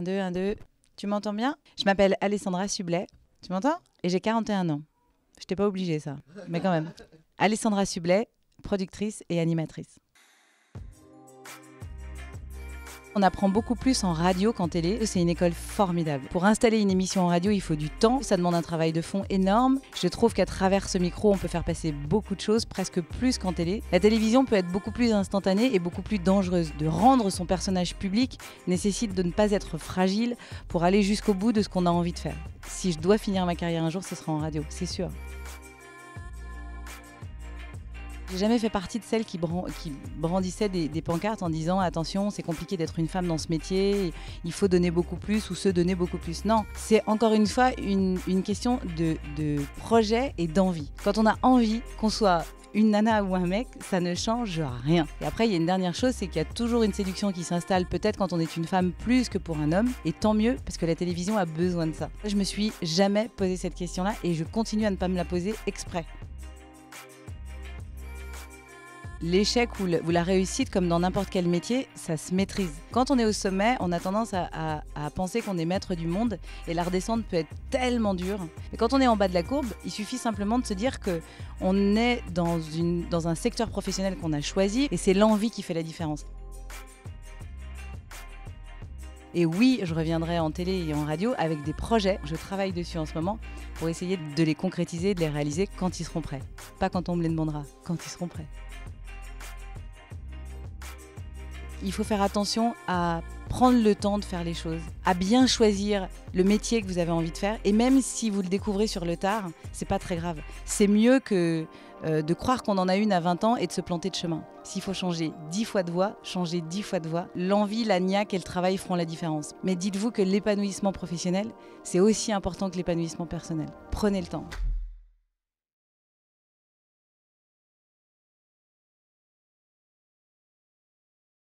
1, 2, 1, 2. Tu m'entends bien? Je m'appelle Alessandra Sublet. Tu m'entends? Et j'ai 41 ans. Je t'ai pas obligé ça, mais quand même. Alessandra Sublet, productrice et animatrice. On apprend beaucoup plus en radio qu'en télé. C'est une école formidable. Pour installer une émission en radio, il faut du temps. Ça demande un travail de fond énorme. Je trouve qu'à travers ce micro, on peut faire passer beaucoup de choses, presque plus qu'en télé. La télévision peut être beaucoup plus instantanée et beaucoup plus dangereuse. De rendre son personnage public nécessite de ne pas être fragile pour aller jusqu'au bout de ce qu'on a envie de faire. Si je dois finir ma carrière un jour, ce sera en radio, c'est sûr. J'ai jamais fait partie de celles qui brandissaient des pancartes en disant « Attention, c'est compliqué d'être une femme dans ce métier, il faut donner beaucoup plus ou se donner beaucoup plus ». Non, c'est encore une fois une question de projet et d'envie. Quand on a envie, qu'on soit une nana ou un mec, ça ne change rien. Et après, il y a une dernière chose, c'est qu'il y a toujours une séduction qui s'installe, peut-être quand on est une femme plus que pour un homme, et tant mieux, parce que la télévision a besoin de ça. Je me suis jamais posé cette question-là et je continue à ne pas me la poser exprès. L'échec ou la réussite, comme dans n'importe quel métier, ça se maîtrise. Quand on est au sommet, on a tendance à penser qu'on est maître du monde et la redescente peut être tellement dure. Mais quand on est en bas de la courbe, il suffit simplement de se dire qu'on est dans un secteur professionnel qu'on a choisi et c'est l'envie qui fait la différence. Et oui, je reviendrai en télé et en radio avec des projets. Je travaille dessus en ce moment pour essayer de les concrétiser, de les réaliser quand ils seront prêts. Pas quand on me les demandera, quand ils seront prêts. Il faut faire attention à prendre le temps de faire les choses, à bien choisir le métier que vous avez envie de faire. Et même si vous le découvrez sur le tard, c'est pas très grave. C'est mieux que de croire qu'on en a une à 20 ans et de se planter de chemin. S'il faut changer 10 fois de voie, changez 10 fois de voie. L'envie, la niaque et le travail feront la différence. Mais dites-vous que l'épanouissement professionnel, c'est aussi important que l'épanouissement personnel. Prenez le temps.